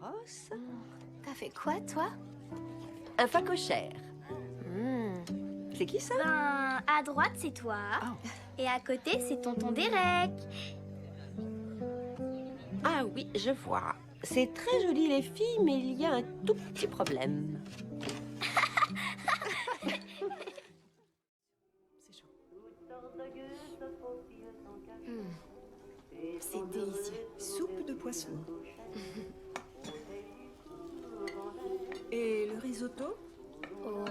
Ross. T'as fait quoi, toi? Un facochère. C'est qui ça? Ben, à droite, c'est toi. Oh. Et à côté, c'est tonton Derek. Ah oui, je vois. C'est très joli les filles, mais il y a un tout petit problème. C'est délicieux. Soupe de poisson. Et le risotto? Aux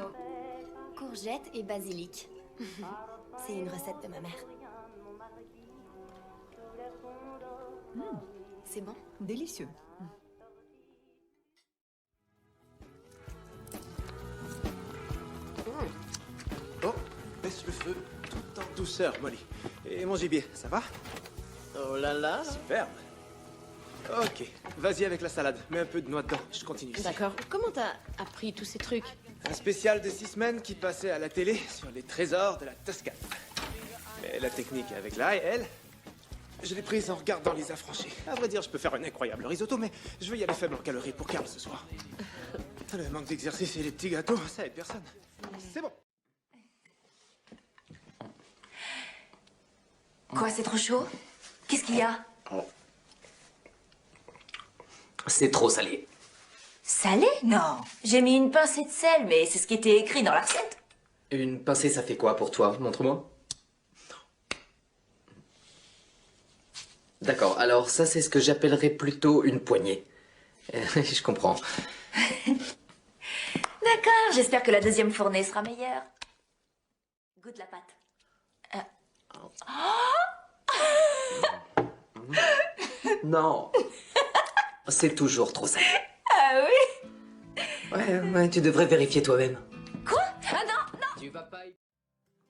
courgettes et basilic. C'est une recette de ma mère. C'est bon? Délicieux. Oh, baisse le feu, tout en douceur, Molly. Et mon gibier, ça va? Oh là là. Superbe. Ok, vas-y avec la salade. Mets un peu de noix dedans, je continue. ici. D'accord. Comment t'as appris tous ces trucs? Un spécial de 6 semaines qui passait à la télé sur les trésors de la Toscane. Et la technique avec l'ail, elle, je l'ai prise en regardant les affranchis. À vrai dire, je peux faire un incroyable risotto, mais je vais y aller faible en calories pour Carl ce soir. Le manque d'exercice et les petits gâteaux, ça aide personne. C'est bon. Quoi, c'est trop chaud? Qu'est-ce qu'il y a? C'est trop salé. Salé? Non. J'ai mis une pincée de sel, mais c'est ce qui était écrit dans la recette. Une pincée, ça fait quoi pour toi? Montre-moi. D'accord, alors ça, c'est ce que j'appellerais plutôt une poignée. Je comprends. D'accord, j'espère que la deuxième fournée sera meilleure. Goûte la pâte. Non. C'est toujours trop salé. Ah oui? Ouais, tu devrais vérifier toi-même. Quoi? Ah non, non! Tu vas pas...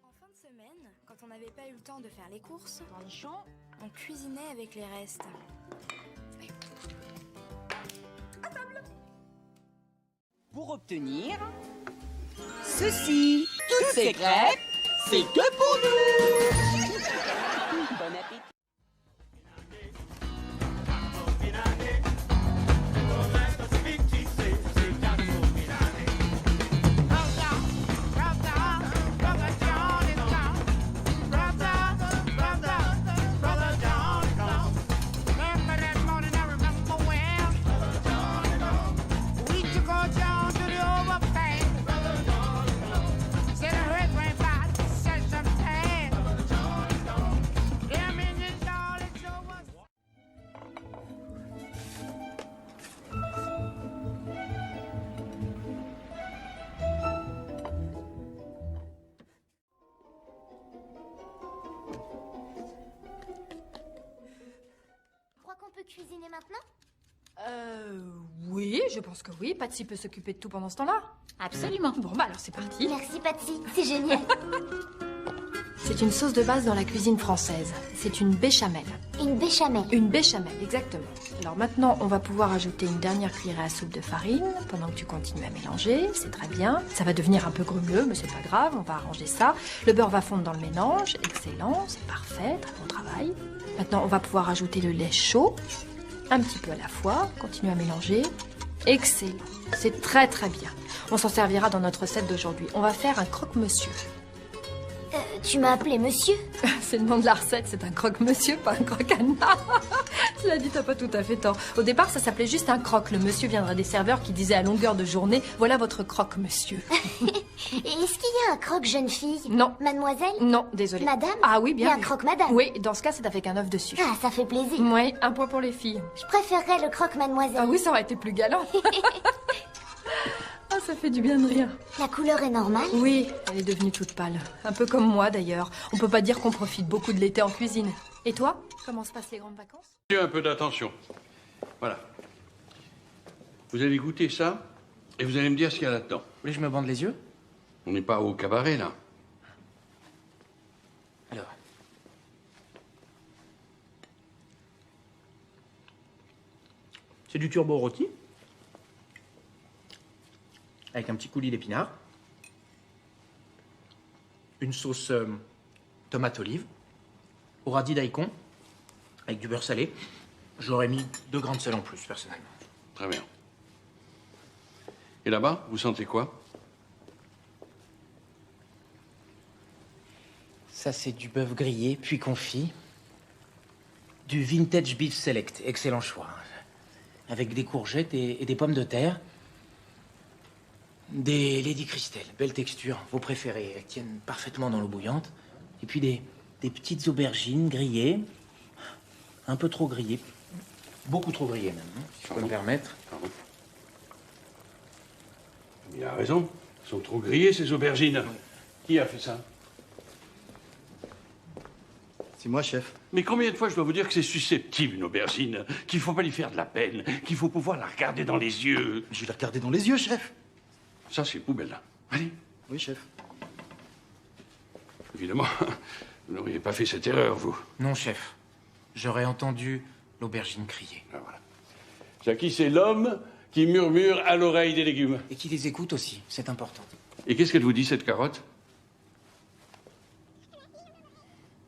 En fin de semaine, quand on n'avait pas eu le temps de faire les courses, dans les champs, on cuisinait avec les restes. Pour obtenir ceci, toutes ces crêpes, c'est que pour nous. Bon appétit. Tu crois qu'on peut cuisiner maintenant? Oui, je pense que oui. Patsy peut s'occuper de tout pendant ce temps-là. Absolument. Bon, bah alors c'est parti. Merci Patsy, c'est génial. C'est une sauce de base dans la cuisine française. C'est une béchamel. Une béchamel. Une béchamel, exactement. Alors maintenant, on va pouvoir ajouter une dernière cuillerée à soupe de farine pendant que tu continues à mélanger. C'est très bien. Ça va devenir un peu grumeleux, mais c'est pas grave, on va arranger ça. Le beurre va fondre dans le mélange. Excellent, c'est parfait, très bon travail. Maintenant, on va pouvoir ajouter le lait chaud, un petit peu à la fois. Continue à mélanger. Excellent, c'est très très bien. On s'en servira dans notre recette d'aujourd'hui. On va faire un croque-monsieur. Tu m'as appelé monsieur? C'est le nom de la recette, c'est un croque-monsieur, pas un croque-anna. Cela dit, t'as pas tout à fait tort. Au départ, ça s'appelait juste un croque. Le monsieur viendrait des serveurs qui disaient à longueur de journée, voilà votre croque-monsieur. Et est-ce qu'il y a un croque jeune fille? Non. Mademoiselle? Non, désolé. Madame? Ah oui, Il y bien a un vu. croque-madame? Oui, dans ce cas, c'est avec un œuf dessus. Ah, ça fait plaisir. Oui, un point pour les filles. Je préférerais le croque mademoiselle. Ah oui, ça aurait été plus galant. Ah, ça fait du bien de rire. La couleur est normale? Oui, elle est devenue toute pâle. Un peu comme moi, d'ailleurs. On peut pas dire qu'on profite beaucoup de l'été en cuisine. Et toi, comment se passent les grandes vacances? Un peu d'attention. Voilà. Vous allez goûter ça et vous allez me dire ce qu'il y a là-dedans. Vous voulez que je me bande les yeux? On n'est pas au cabaret, là. Alors. C'est du turbo rôti. Avec un petit coulis d'épinards. Une sauce tomate olive. Au radis daikon. Avec du beurre salé. J'aurais mis 2 grains de sel en plus, personnellement. Très bien. Et là-bas, vous sentez quoi? Ça, c'est du bœuf grillé, puis confit. Du vintage beef select, excellent choix. Avec des courgettes et des pommes de terre. Des Lady Christelle, belle texture, vos préférées. Elles tiennent parfaitement dans l'eau bouillante. Et puis des petites aubergines grillées. Un peu trop grillées. Beaucoup trop grillées même, hein, si je peux me permettre. Pardon. Il a raison. Elles sont trop grillées, ces aubergines. Oui. Qui a fait ça? C'est moi, chef. Mais combien de fois je dois vous dire que c'est susceptible, une aubergine, qu'il faut pas lui faire de la peine, qu'il faut pouvoir la regarder dans les yeux. Je vais la regarder dans les yeux, chef. Ça, c'est poubelle, là. Allez. Oui, chef. Évidemment, vous n'auriez pas fait cette erreur, vous. Non, chef. J'aurais entendu l'aubergine crier. Ah, voilà. Jackie, c'est l'homme qui murmure à l'oreille des légumes. Et qui les écoute aussi, c'est important. Et qu'est-ce qu'elle vous dit, cette carotte?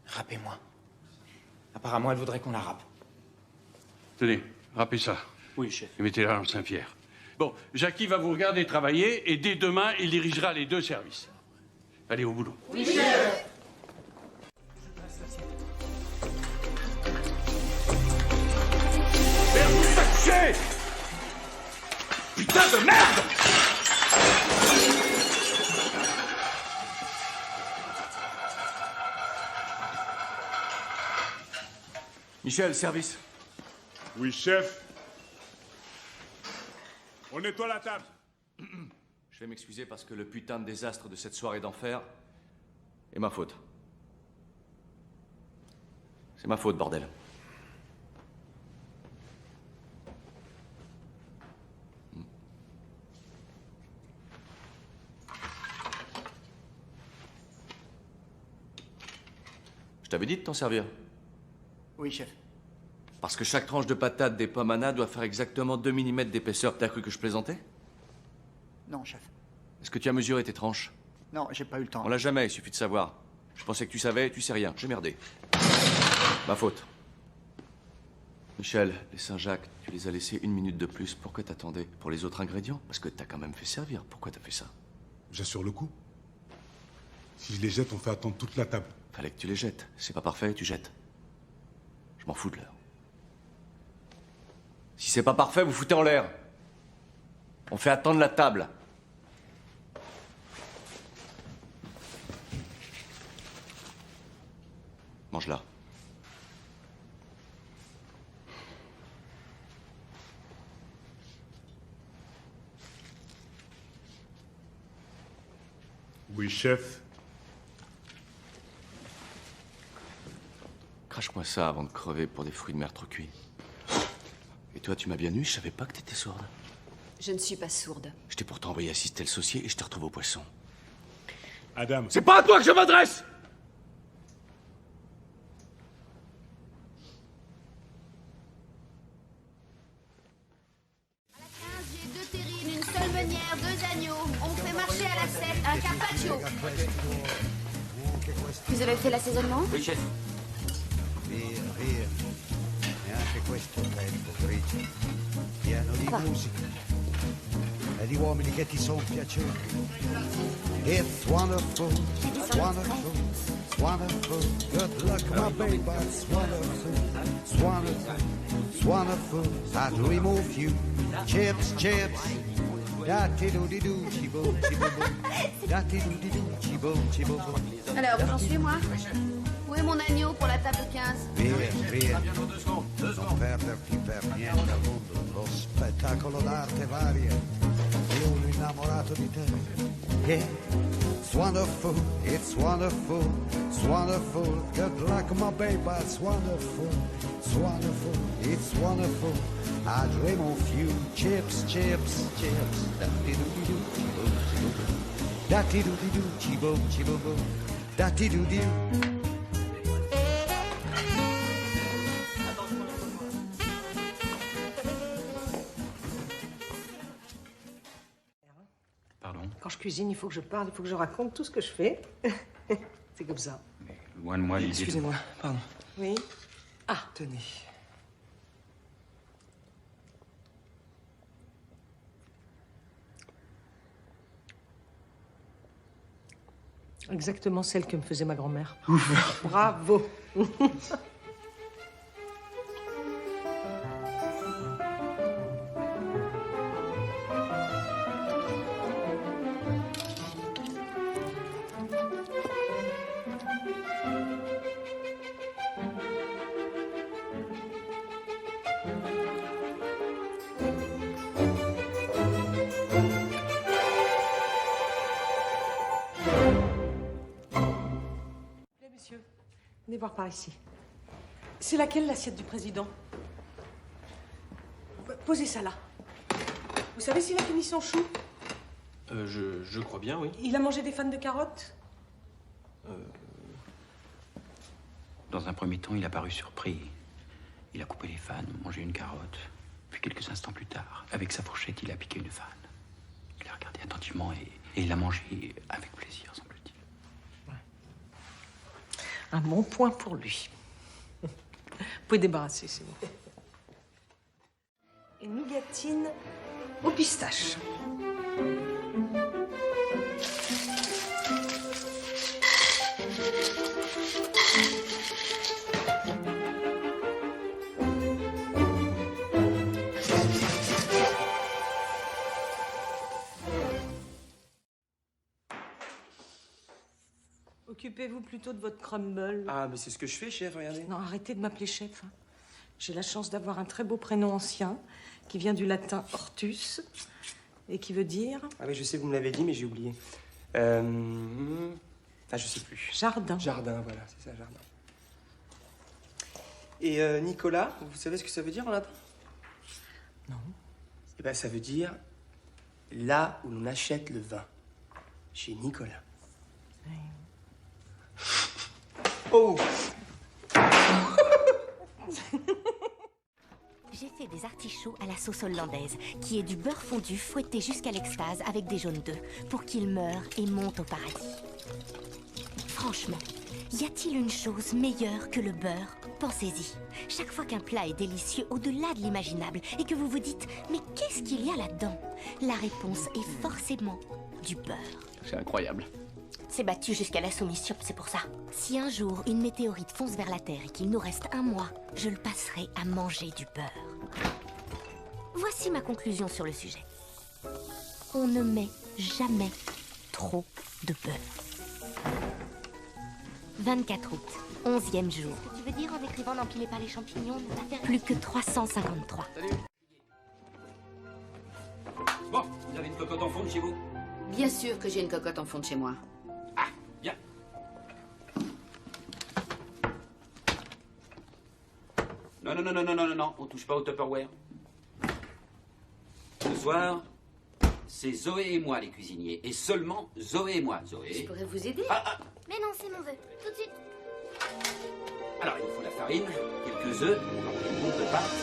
Râpez-moi. Apparemment, elle voudrait qu'on la râpe. Tenez, râpez ça. Oui, chef. Et mettez-la dans le Saint-Pierre. Bon, Jackie va vous regarder travailler et dès demain, il dirigera les 2 services. Allez, au boulot. Oui, chef. Merde, vous sachez! Putain de merde! Michel, service. Oui, chef. On nettoie la table. Je vais m'excuser parce que le putain de désastre de cette soirée d'enfer est ma faute. C'est ma faute, bordel. Je t'avais dit de t'en servir. Oui, chef. Parce que chaque tranche de patate des pommes Anna doit faire exactement 2 mm d'épaisseur. T'as cru que je plaisantais? Non, chef. Est-ce que tu as mesuré tes tranches? Non, j'ai pas eu le temps. On l'a jamais, il suffit de savoir. Je pensais que tu savais, tu sais rien. J'ai merdé. Ma faute. Michel, les Saint-Jacques, tu les as laissés 1 minute de plus. Pourquoi t'attendais? Pour les autres ingrédients? Parce que t'as quand même fait servir. Pourquoi t'as fait ça? J'assure le coup. Si je les jette, on fait attendre toute la table. Fallait que tu les jettes. C'est pas parfait, tu jettes. Je m'en fous de l'heure. Si c'est pas parfait, vous foutez en l'air. On fait attendre la table. Mange-la. Oui, chef. Crache-moi ça avant de crever pour des fruits de mer trop cuits. Et toi, tu m'as bien eu, je savais pas que t'étais sourde. Je ne suis pas sourde. Je t'ai pourtant envoyé assister le saucier et je te retrouve au poisson. Adam. C'est pas à toi que je m'adresse! À la 15, j'ai 2 terrines, une seule meunière, 2 agneaux. On fait marcher à la 7, un carpaccio. Vous avez fait l'assaisonnement? Oui, chef. Via, via. Neanche questo tempo grigio, pieno di musica e di uomini che ti sono piaciuti. It's wonderful, it's wonderful, it's wonderful. Good luck, my baby, it's wonderful, it's wonderful, it's wonderful. I dream of you, chips, chips. Da-ti-do-di-do, chi-boom, chi-boom, da-ti-do-di-do, chi-boom, chi-boom. Alors, j'en suis moi? Où est mon agneau pour la table 15? Via, via, non perderti per niente al mondo, lo spettacolo d'arte varia, di uno innamorato di te. Yeah, it's wonderful, it's wonderful, it's wonderful. Good luck, my baby, it's wonderful, it's wonderful, it's wonderful. I dream of you, chips, chips, chips. Da-ti-do-di-do, chi-boom, chi-boom. Da-ti-do-di-do, chi-boom, chi-boom. Da-ti-do-di-do. Quand je cuisine, il faut que je parle, il faut que je raconte tout ce que je fais. C'est comme ça. Mais loin de moi l'idée. Excusez-moi, pardon. Oui. Ah, tenez. Exactement celle que me faisait ma grand-mère. Bravo. Messieurs, venez voir par ici. C'est laquelle l'assiette du président? Posez ça là. Vous savez s'il a fini son chou? Je crois bien, oui. Il a mangé des fans de carottes? Dans un premier temps, il a paru surpris. Il a coupé les fans, mangé une carotte. Puis quelques instants plus tard, avec sa fourchette, il a piqué une fan. Il a regardé attentivement et il l'a mangé avec plaisir, semble-t-il. Un bon point pour lui. Vous pouvez débarrasser, c'est bon. Une nougatine aux pistaches. Occupez-vous plutôt de votre crumble. Ah, mais c'est ce que je fais, chef, regardez. Non, arrêtez de m'appeler chef. J'ai la chance d'avoir un très beau prénom ancien qui vient du latin hortus et qui veut dire... Ah oui, je sais, vous me l'avez dit, mais j'ai oublié. Ah, je sais plus. Jardin. Jardin, voilà, c'est ça, jardin. Et Nicolas, vous savez ce que ça veut dire en latin? Non. Eh ben, ça veut dire là où l'on achète le vin. Chez Nicolas. Oui. Oh! J'ai fait des artichauts à la sauce hollandaise, qui est du beurre fondu fouetté jusqu'à l'extase avec des jaunes d'œufs, pour qu'ils meurent et montent au paradis. Franchement, y a-t-il une chose meilleure que le beurre? Pensez-y. Chaque fois qu'un plat est délicieux au-delà de l'imaginable et que vous vous dites « Mais qu'est-ce qu'il y a là-dedans ?» La réponse est forcément du beurre. C'est incroyable. C'est battu jusqu'à la soumission, c'est pour ça. Si un jour une météorite fonce vers la Terre et qu'il nous reste un mois, je le passerai à manger du beurre. Voici ma conclusion sur le sujet. On ne met jamais trop de beurre. 24 août, 11e jour. Ce que tu veux dire en écrivant n'empilez pas les champignons, ne t'intéresse plus que 353. Salut. Bon, vous avez une cocotte en fonte chez vous? Bien sûr que j'ai une cocotte en fonte chez moi. Ah, bien. Non, on touche pas au Tupperware. Ce soir, c'est Zoé et moi les cuisiniers. Et seulement Zoé et moi. Zoé... Je pourrais vous aider. Mais non, c'est mon vœu. Tout de suite. Alors, il nous faut la farine, quelques œufs, une boule de pâte.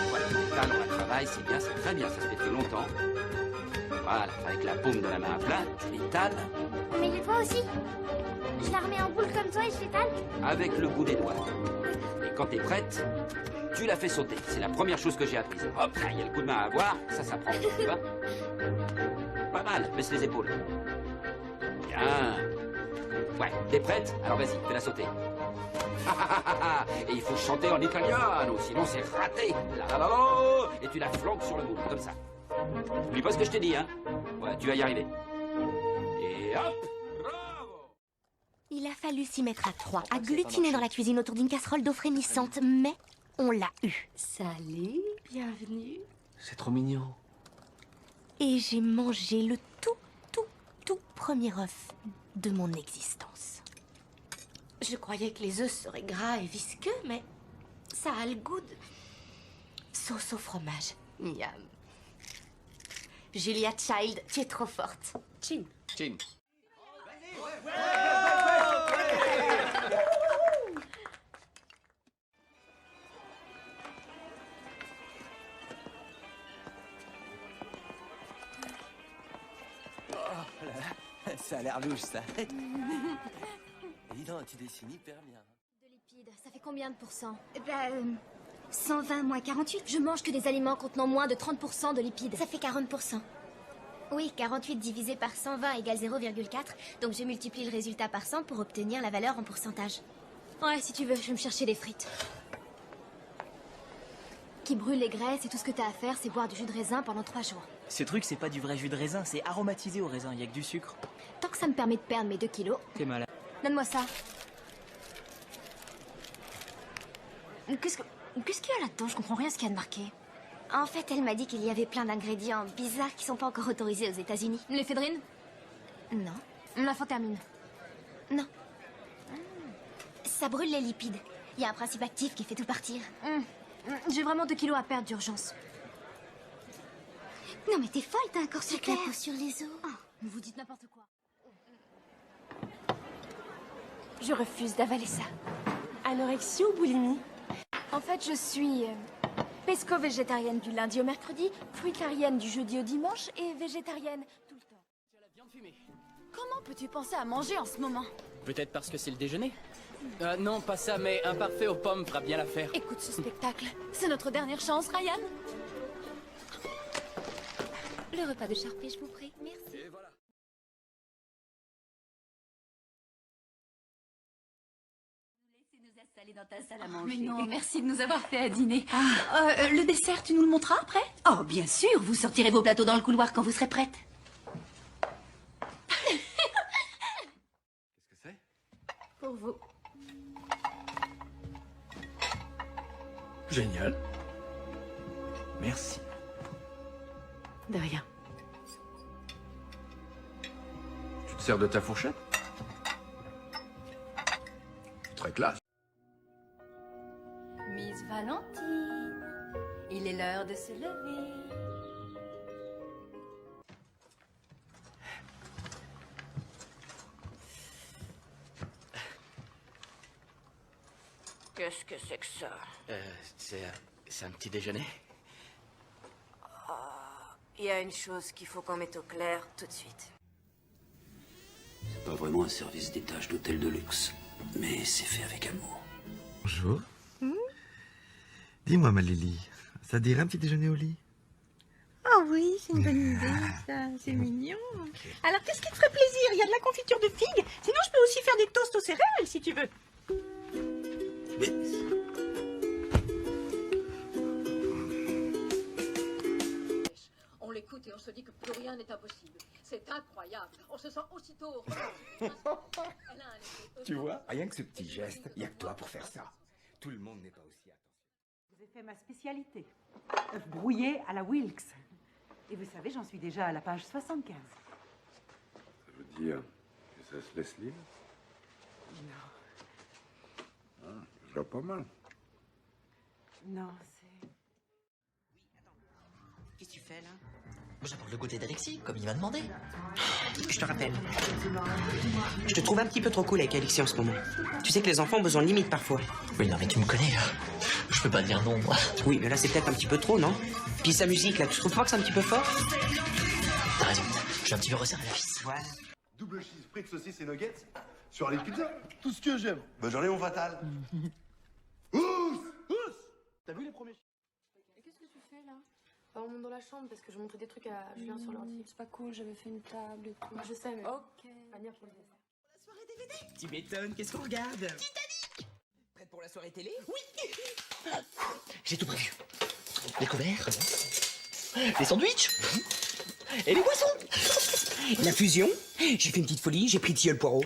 Voilà, l'étal, on la travaille, c'est bien, c'est très bien, ça se fait très longtemps. Voilà, avec la paume de la main à plat, tu l'étales. Mais les toi aussi. Je la remets en boule comme toi et je l'étale. Avec le bout des doigts. Et quand t'es prête, tu la fais sauter. C'est la première chose que j'ai apprise. Hop, là, il y a le coup de main à avoir, ça s'apprend, tu vois. Pas mal, baisse les épaules. Bien. Ouais, t'es prête? Alors vas-y, fais-la sauter. Et il faut chanter en italiano, sinon c'est raté. La la la la. Et tu la flanques sur le moule, comme ça. N'oublie pas ce que je t'ai dit, hein. Ouais, tu vas y arriver. Et hop. Il a fallu s'y mettre à 3, agglutiner dans la cuisine autour d'une casserole d'eau frémissante, mais on l'a eu. Salut, bienvenue. C'est trop mignon. Et j'ai mangé le tout premier œuf de mon existence. Je croyais que les œufs seraient gras et visqueux, mais ça a le goût de sauce au fromage. Miam. Julia Child, tu es trop forte. Chin. Chin. Oh là, ça a l'air louche, ça. Et dis donc, tu dessines hyper bien. De lipides, ça fait combien de pourcents? 120 moins 48. Je mange que des aliments contenant moins de 30% de lipides. Ça fait 40%. Oui, 48 divisé par 120 égale 0,4. Donc je multiplie le résultat par 100 pour obtenir la valeur en pourcentage. Ouais, si tu veux, je vais me chercher des frites. Qui brûle les graisses et tout ce que t'as à faire, c'est boire du jus de raisin pendant 3 jours. Ce truc, c'est pas du vrai jus de raisin, c'est aromatisé au raisin, y a que du sucre. Tant que ça me permet de perdre mes 2 kilos. T'es malade. Donne-moi ça. Qu'est-ce qu'il y a là-dedans? Je comprends rien à ce qu'il y a de marqué. En fait, elle m'a dit qu'il y avait plein d'ingrédients bizarres qui sont pas encore autorisés aux États-Unis. L'éphédrine? Non. L'amphétamine? Non. Ça brûle les lipides. Il y a un principe actif qui fait tout partir. J'ai vraiment 2 kilos à perdre d'urgence. Non mais t'es folle, t'as un corps super. La peau sur les os. Oh, vous dites n'importe quoi. Je refuse d'avaler ça. Anorexie ou boulimie? En fait, je suis pesco-végétarienne du lundi au mercredi, fruitarienne du jeudi au dimanche et végétarienne tout le temps. Tu as la viande fumée. Comment peux-tu penser à manger en ce moment? Peut-être parce que c'est le déjeuner. Non, pas ça, mais un parfait aux pommes fera bien l'affaire. Écoute ce spectacle. C'est notre dernière chance, Ryan. Le repas de Charpé, je vous prie. Merci. Et voilà. Laissez-nous installer dans ta salle à Mais manger. non, merci de nous avoir fait à dîner. Le dessert, tu nous le montreras après? Oh, bien sûr, vous sortirez vos plateaux dans le couloir quand vous serez prête. Qu'est-ce que c'est? Pour vous. Génial. Merci. De rien. Tu te sers de ta fourchette? Très classe. Miss Valentine, il est l'heure de se lever. Qu'est-ce que c'est que ça? C'est un petit déjeuner. Il y a une chose qu'il faut qu'on mette au clair tout de suite. C'est pas vraiment un service d'étage d'hôtel de luxe, mais c'est fait avec amour. Bonjour. Dis-moi, ma Lily, ça te dirait un petit déjeuner au lit? Oh oui, c'est une bonne idée, ça. C'est mignon. Alors, qu'est-ce qui te ferait plaisir? Il y a de la confiture de figues. Sinon, je peux aussi faire des toasts aux céréales, si tu veux. On l'écoute et on se dit que plus rien n'est impossible. C'est incroyable. On se sent aussitôt... Tu vois, rien que ce petit geste, il n'y a que toi pour faire ça. Tout le monde n'est pas aussi attentif. Je vous ai fait ma spécialité. Œuf brouillé à la Wilkes. Et vous savez, j'en suis déjà à la page 75. Ça veut dire que ça se laisse libre? Non. Ah, je vois pas mal. Non, c'est... Qu'est-ce que tu fais, là? J'apporte le goûter d'Alexis, comme il m'a demandé. Je te rappelle. Je te trouve un petit peu trop cool avec Alexis en ce moment. Tu sais que les enfants ont besoin de limites parfois. Oui, non, mais tu me connais. Je peux pas dire non, moi. Oui, mais là, c'est peut-être un petit peu trop, non? Puis sa musique, là, tu trouves pas que c'est un petit peu fort? T'as raison. Je suis un petit peu resserré à la vis. Voilà. Double cheese, frites, saucisses et nuggets sur les pizzas. Tout ce que j'aime. Ben, j'en ai mon fatal. Ous! T'as vu les premiers? Et qu'est-ce que tu fais là? On monte dans la chambre parce que je montrais des trucs à Julien sur l'ordi. C'est pas cool, j'avais fait une table et tout. Je sais, mais. Ok. Venir pour le dessert. La soirée DVD? Tu m'étonnes, qu'est-ce qu'on regarde? Titanic! Prête pour la soirée télé? Oui! J'ai tout prévu. Les couverts, les sandwichs et les boissons. La fusion? J'ai fait une petite folie, j'ai pris tilleul poireau.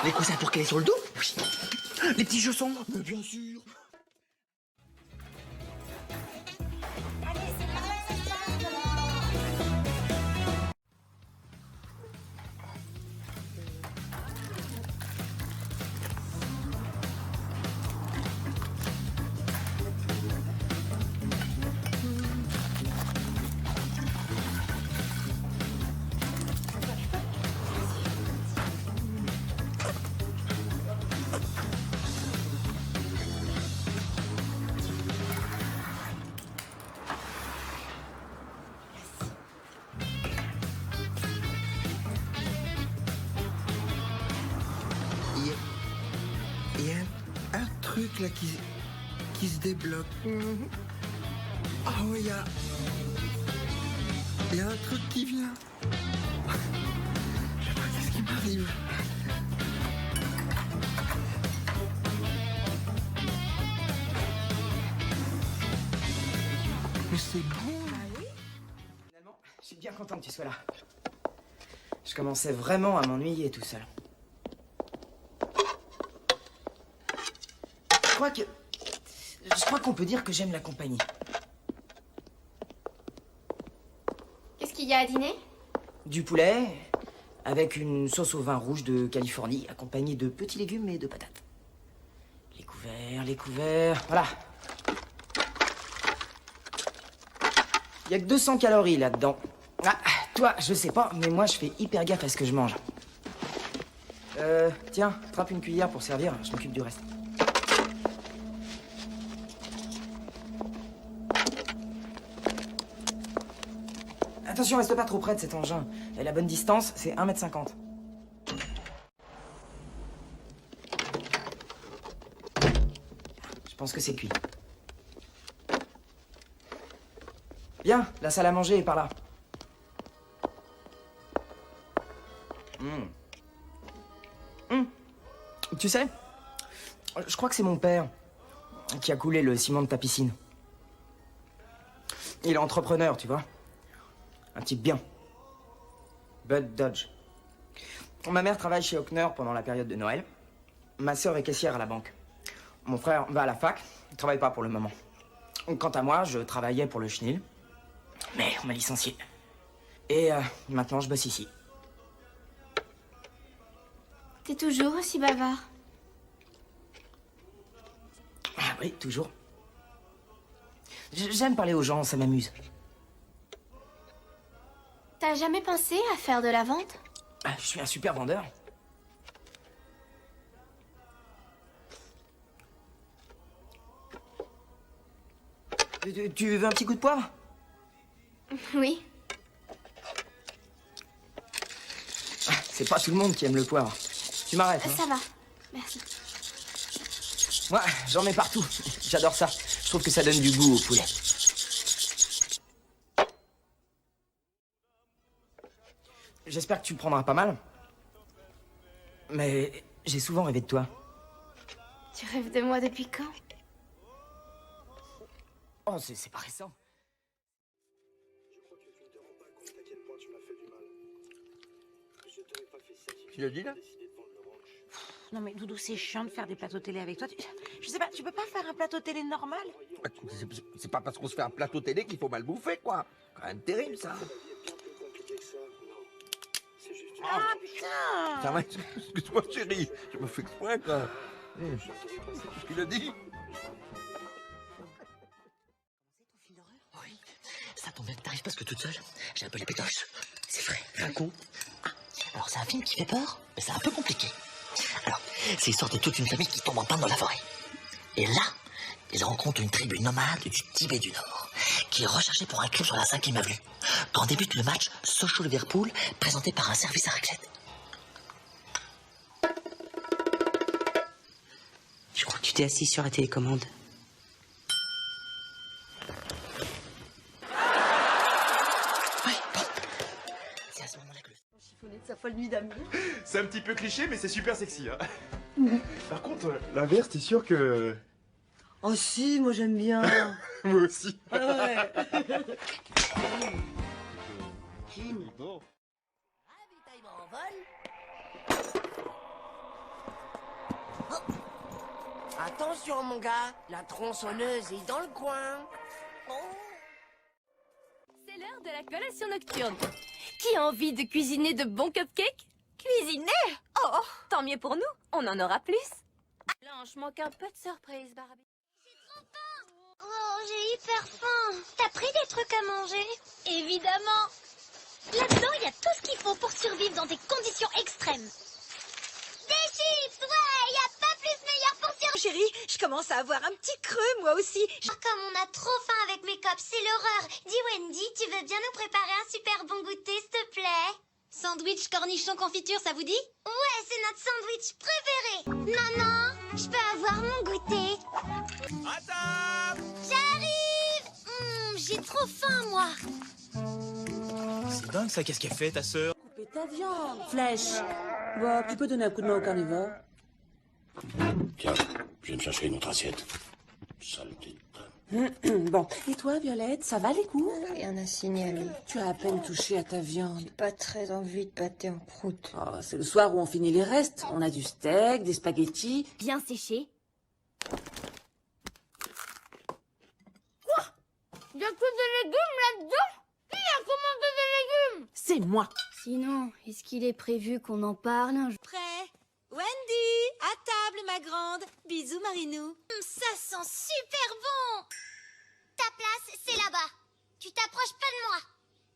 Les coussins pour caler sur le dos. Oui. Les petits chaussons? Mais bien sûr. Il y a un truc là qui se débloque. Ah oui, il y a... Il y a un truc qui vient. Je sais pas qu'est-ce qui m'arrive. Mais c'est bon. Finalement, je suis bien content que tu sois là. Je commençais vraiment à m'ennuyer tout seul. Je crois qu'on peut dire que j'aime la compagnie. Qu'est-ce qu'il y a à dîner? Du poulet, avec une sauce au vin rouge de Californie, accompagnée de petits légumes et de patates. Les couverts, voilà. Il y a que 200 calories là-dedans. Ah, toi, je sais pas, mais moi je fais hyper gaffe à ce que je mange. Tiens, attrape une cuillère pour servir, je m'occupe du reste. Attention, reste pas trop près de cet engin. Et la bonne distance, c'est 1,50 m. Je pense que c'est cuit. Bien, la salle à manger est par là. Tu sais, je crois que c'est mon père qui a coulé le ciment de ta piscine. Il est entrepreneur, tu vois. Un type bien. Bud Dodge. Ma mère travaille chez Hockner pendant la période de Noël. Ma sœur est caissière à la banque. Mon frère va à la fac. Il travaille pas pour le moment. Quant à moi, je travaillais pour le chenil. Mais on m'a licencié. Et maintenant, je bosse ici. T'es toujours aussi bavard. Ah oui, toujours. J'aime parler aux gens, ça m'amuse. T'as jamais pensé à faire de la vente? Ah, je suis un super vendeur. Tu veux un petit coup de poivre? Oui. Ah, c'est pas tout le monde qui aime le poivre. Tu m'arrêtes, hein? Ça va, merci. Moi, j'en mets partout. J'adore ça. Je trouve que ça donne du goût au poulet. J'espère que tu le prendras pas mal. Mais j'ai souvent rêvé de toi. Tu rêves de moi depuis quand? Oh, c'est pas récent. Tu l'as dit là? Non mais Doudou, c'est chiant de faire des plateaux télé avec toi. Je sais pas, tu peux pas faire un plateau télé normal? C'est pas parce qu'on se fait un plateau télé qu'il faut mal bouffer, quoi. Quand même terrible, ça. Ah putain! Ça va, excuse-moi, chérie. Je me fais exprès, quoi. C'est ce qu'il a dit. Oui, ça tombe bien que t'arrives parce que toute seule, j'ai un peu les pétoches. C'est vrai, Raconte. Alors c'est un film qui fait peur, mais c'est un peu compliqué. Alors, c'est l'histoire de toute une famille qui tombe en panne dans la forêt. Et là, ils rencontrent une tribu nomade du Tibet du Nord, qui est recherchée pour un crime sur la 5e avenue. Quand débute le match Sochaux-Liverpool, présenté par un service à raclette. Je crois que tu t'es assis sur la télécommande. C'est à ce moment-là que le... Chiffonné de sa folle nuit d'amour. C'est un petit peu cliché, mais c'est super sexy. Hein. Par contre, l'inverse, t'es sûr que... Oh si, moi j'aime bien. Moi aussi. Ah ouais. Bon. Ravitaillement en vol. Oh. Attention mon gars, la tronçonneuse est dans le coin. Oh. C'est l'heure de la collation nocturne. Qui a envie de cuisiner de bons cupcakes? Cuisiner? Oh, tant mieux pour nous, on en aura plus. Blanche, manque un peu de surprise, Barbie. Oh, j'ai hyper faim. T'as pris des trucs à manger? Évidemment. Là-dedans, il y a tout ce qu'il faut pour survivre dans des conditions extrêmes. Des chips, ouais, il y a pas plus meilleur pour survivre. Chérie, je commence à avoir un petit creux, moi aussi. Comme on a trop faim avec mes cops, c'est l'horreur. Dis Wendy, tu veux bien nous préparer un super bon goûter, s'il te plaît? Sandwich cornichon confiture, ça vous dit? Ouais, c'est notre sandwich préféré. Maman, je peux avoir mon goûter? Attends! J'arrive! J'ai trop faim, moi. dingue ça, qu'est-ce qu'elle fait ta sœur? Couper ta viande, Flèche. Bon, tu peux donner un coup de main au carnivore? Tiens, je viens de chercher une autre assiette. Saleté. Bon, et toi, Violette, ça va les cours? Rien à signaler. Tu as à peine touché à ta viande. Pas très envie de pâté en croûte. Oh, c'est le soir où on finit les restes. On a du steak, des spaghettis. Bien séché. Quoi? Y'a que des légumes là-dedans? Qui a commandé des légumes? C'est moi. Sinon, est-ce qu'il est prévu qu'on en parle un jour? Prêt? Wendy, à table, ma grande. Bisous, Marinou. Ça sent super bon. Ta place, c'est là-bas. Tu t'approches pas de moi.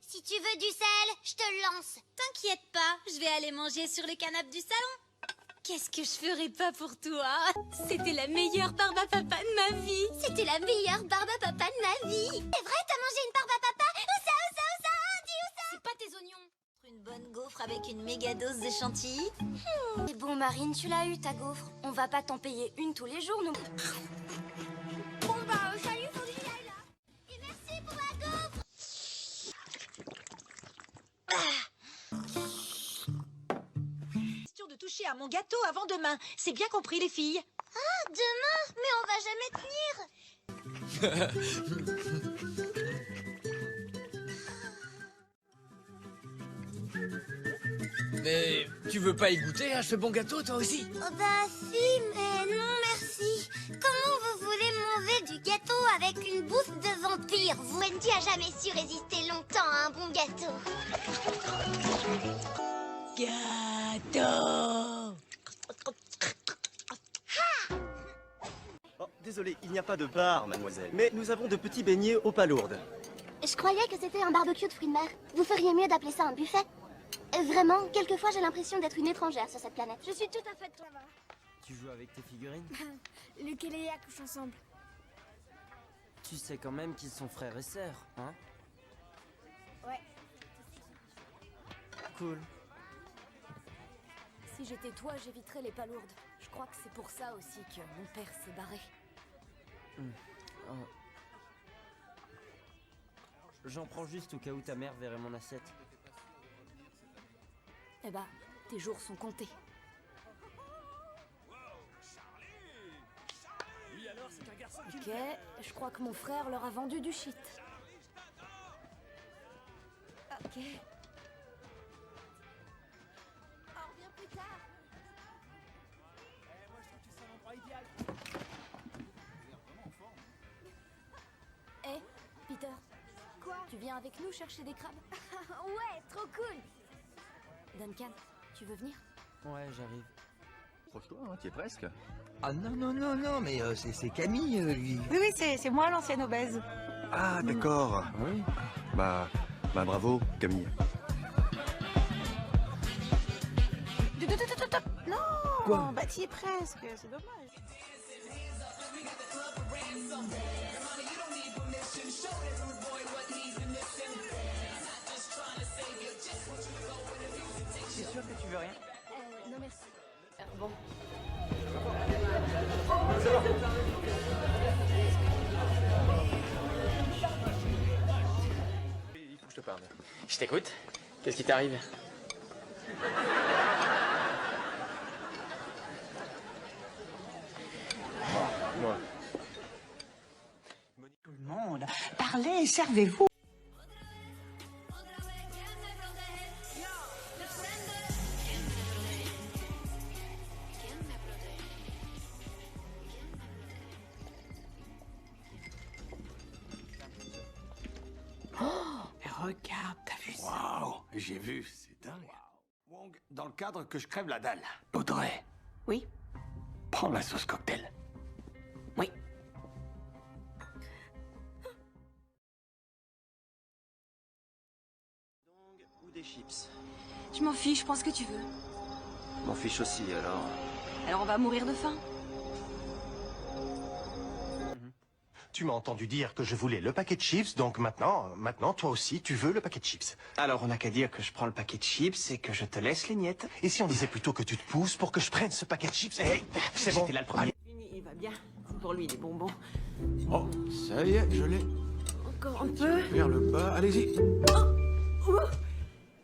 Si tu veux du sel, je te le lance. T'inquiète pas, je vais aller manger sur le canapé du salon. Qu'est-ce que je ferais pas pour toi? C'était la meilleure barbe à papa de ma vie. C'était la meilleure barbe à papa de ma vie. C'est vrai, t'as mangé une barbe à papa? Où ça? Dis où ça? C'est pas tes oignons. Une bonne gaufre avec une méga dose de chantilly. C'est bon, Marine, tu l'as eu, ta gaufre. On va pas t'en payer une tous les jours, non? Bon bah, salut, faut que j'y aille là. Et merci pour la gaufre. Question de toucher à mon gâteau avant demain. C'est bien compris, les filles. Ah, demain? Mais on va jamais tenir. Mais tu veux pas y goûter à ce bon gâteau toi aussi? Oh bah si, mais non merci. Comment vous voulez manger du gâteau avec une bouffe de vampire? Wendy a jamais su résister longtemps à un bon gâteau. Gâteau. Oh, désolé, il n'y a pas de bar, mademoiselle. Mais nous avons de petits beignets aux palourdes. Je croyais que c'était un barbecue de fruits de mer. Vous feriez mieux d'appeler ça un buffet. Vraiment, quelquefois j'ai l'impression d'être une étrangère sur cette planète. Je suis tout à fait de toi. Tu joues avec tes figurines? Luc et Léa couchent ensemble. Tu sais quand même qu'ils sont frères et sœurs, hein? Ouais. Cool. Si j'étais toi, j'éviterais les palourdes. Je crois que c'est pour ça aussi que mon père s'est barré. Oh. J'en prends juste au cas où ta mère verrait mon assiette. Eh bah, tes jours sont comptés. Ok, je crois que mon frère leur a vendu du shit. Ok. On revient plus tard. Moi je trouve que c'est un endroit idéal. Hé, Peter. Quoi? Tu viens avec nous chercher des crabes? Ouais, trop cool. Duncan, tu veux venir? Ouais, j'arrive. Approche-toi, hein, t'y es presque. Ah non, mais c'est Camille, lui. Oui, c'est moi l'ancienne obèse. Ah, d'accord. Oui. Bah, bravo, Camille. Non. Quoi? Bah t'y es presque, c'est dommage. C'est sûr que tu veux rien? Non merci. Bon. Il faut que je te parle. Je t'écoute. Qu'est-ce qui t'arrive? Moi. Tout le monde, parlez, servez-vous. Regarde, t'as vu ça? Waouh, j'ai vu, c'est dingue. Wong, dans le cadre que je crève la dalle. Audrey. Oui? Prends la sauce cocktail. Oui. Ou des chips. Je m'en fiche, prends ce que tu veux. M'en fiche aussi, alors. Alors on va mourir de faim. Tu m'as entendu dire que je voulais le paquet de chips, donc maintenant, toi aussi, tu veux le paquet de chips. Alors on n'a qu'à dire que je prends le paquet de chips et que je te laisse les miettes. Et si on disait plutôt que tu te pousses pour que je prenne ce paquet de chips? Hey, c'est bon. J'étais là le premier. Il va bien. C'est pour lui des bonbons. Oh, ça y est, je l'ai. Encore un peu. Vers le bas, allez-y.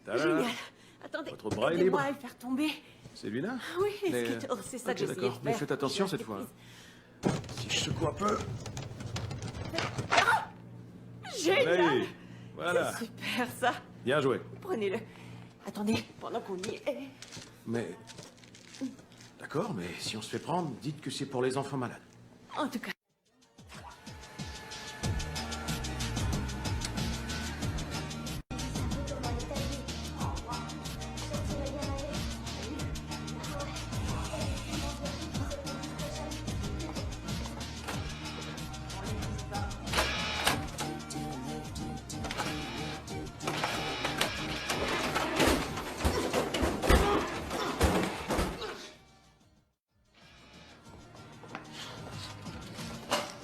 Génial. Attendez, Votre bras est aidez-moi libre. à le faire tomber. C'est lui-là Oui, Mais- Skittles, c'est ça Ok, que j'essayais de d'accord. faire. Mais faites attention cette fois. Si je secoue un peu. Génial. Allez, voilà. C'est super, ça. Bien joué. Prenez-le. Attendez, pendant qu'on y est... Mais... D'accord, mais si on se fait prendre, dites que c'est pour les enfants malades. En tout cas...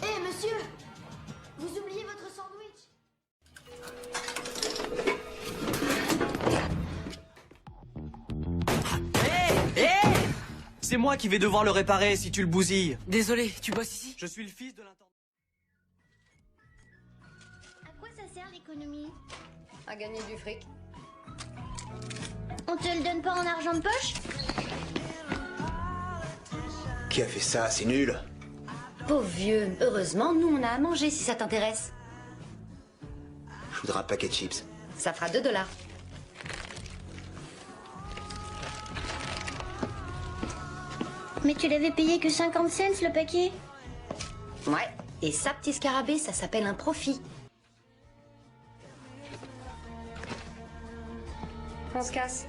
Hé, monsieur! Vous oubliez votre sandwich? C'est moi qui vais devoir le réparer si tu le bousilles. Désolé, tu bosses ici? Je suis le fils de l'intendant. À quoi ça sert l'économie? À gagner du fric. On te le donne pas en argent de poche? Qui a fait ça? C'est nul. Pauvre vieux, heureusement, nous on a à manger si ça t'intéresse. Je voudrais un paquet de chips. Ça fera 2 $. Mais tu l'avais payé que 50 cents le paquet? Ouais, et ça, petit scarabée, ça s'appelle un profit. On se casse.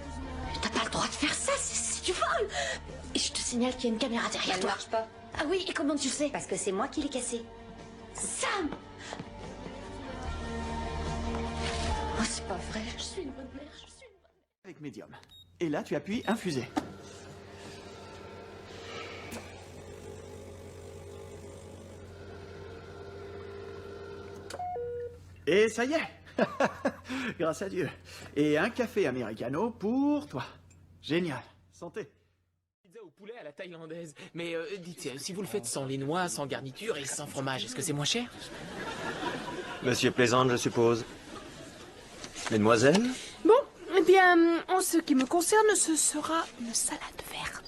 T'as pas le droit de faire ça, c'est du vol. Et je te signale qu'il y a une caméra derrière Elle toi. marche pas. Ah oui, et comment tu le sais? Parce que c'est moi qui l'ai cassé. Sam! Oh, c'est pas vrai. Je suis une bonne mère, je suis une bonne mère. Avec médium. Et là, tu appuies infuser. Et ça y est. Grâce à Dieu. Et un café americano pour toi. Génial. Santé. Pizza au poulet à la thaïlandaise. Mais dites, si vous le faites sans les noix, sans garniture et sans fromage, est-ce que c'est moins cher? Monsieur plaisante, je suppose. Mesdemoiselles? Bon, eh bien, en ce qui me concerne, ce sera une salade verte.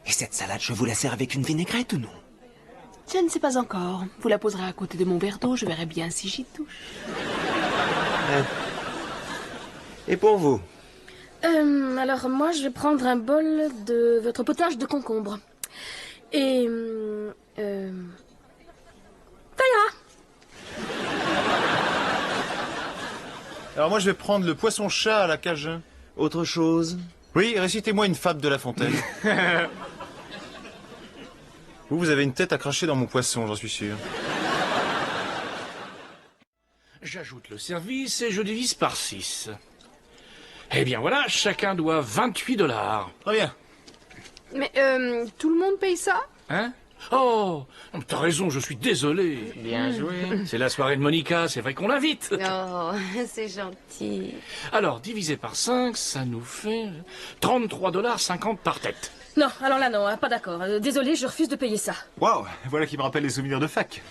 Et cette salade, je vous la sers avec une vinaigrette ou non? Je ne sais pas encore. Vous la poserez à côté de mon verre d'eau, je verrai bien si j'y touche. Et pour vous? Alors moi, je vais prendre un bol de votre potage de concombre. Et... ça ira. Alors moi, je vais prendre le poisson-chat à la cajun. Autre chose? Oui, récitez-moi une fable de La Fontaine. Vous avez une tête à cracher dans mon poisson, j'en suis sûr. J'ajoute le service et je divise par 6. Eh bien voilà, chacun doit 28 $. Très bien. Mais tout le monde paye ça? Hein? Oh, t'as raison, je suis désolé. Bien joué. C'est la soirée de Monica, c'est vrai qu'on l'invite. Oh, c'est gentil. Alors, divisé par 5, ça nous fait 33,50 $ par tête. Non, alors là non, hein, pas d'accord. Désolé, je refuse de payer ça. Waouh, voilà qui me rappelle les souvenirs de fac.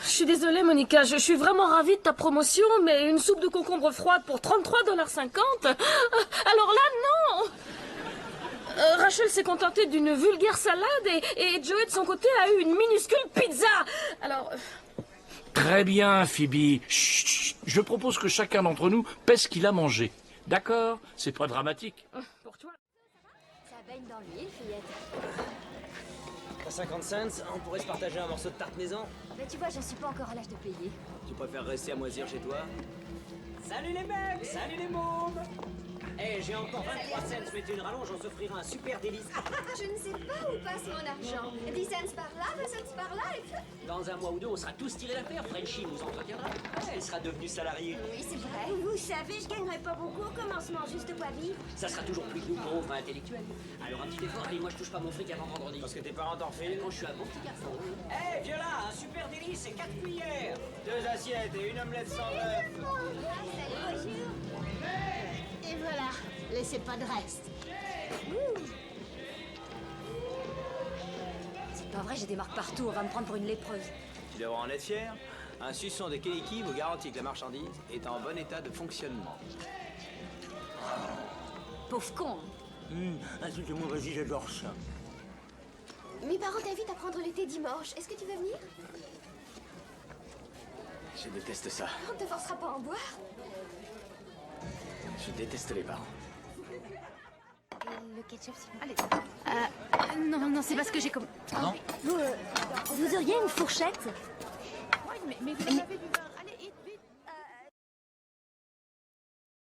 Je suis désolée, Monica, je suis vraiment ravie de ta promotion, mais une soupe de concombre froide pour 33,50 $? Alors là, non! Rachel s'est contentée d'une vulgaire salade et Joey, de son côté, a eu une minuscule pizza. Alors... Très bien, Phoebe. Chut, chut. Je propose que chacun d'entre nous pèse ce qu'il a mangé. D'accord? C'est pas dramatique. Pour toi... Ça baigne dans l'huile, fillette. À 50 cents, on pourrait se partager un morceau de tarte maison. Mais tu vois, j'en suis pas encore à l'âge de payer. Tu préfères rester à moisir chez toi? Salut les mecs! Salut les mômes! Eh, j'ai encore 23 cents, mais tu une rallonge, on s'offrira un super délice. Je ne sais pas où passe mon argent. 10 cents par là, 20 cents par là, et puis... Dans un mois ou deux, on sera tous tirés d'affaire. Frenchy nous entretiendra. Elle sera devenue salariée. Oui, c'est vrai. Vous savez, je gagnerai pas beaucoup au commencement, juste de quoi vivre. Ça sera toujours plus doux, pauvre, intellectuel. Alors un petit effort, allez, moi je touche pas mon fric avant vendredi. Parce que tes parents t'en refilent? Quand je suis un bon petit garçon. Eh, viens là, un super délice et 4 cuillères. 2 assiettes et une omelette sans œuf. Bonjour. Et voilà, laissez pas de reste. C'est pas vrai, j'ai des marques partout, on va me prendre pour une lépreuse. Tu dois en être fier. Un suçon de Keiki vous garantit que la marchandise est en bon état de fonctionnement. Pauvre con. Insulte-moi, vas-y, j'adore ça. Mes parents t'invitent à prendre le thé dimanche. Est-ce que tu veux venir? Je déteste ça. On ne te forcera pas à en boire. Je déteste les parents. Le ketchup, s'il vous plaît. Allez. Non, c'est parce que j'ai comme... Non. Vous auriez une fourchette? Mais vous avez du vin.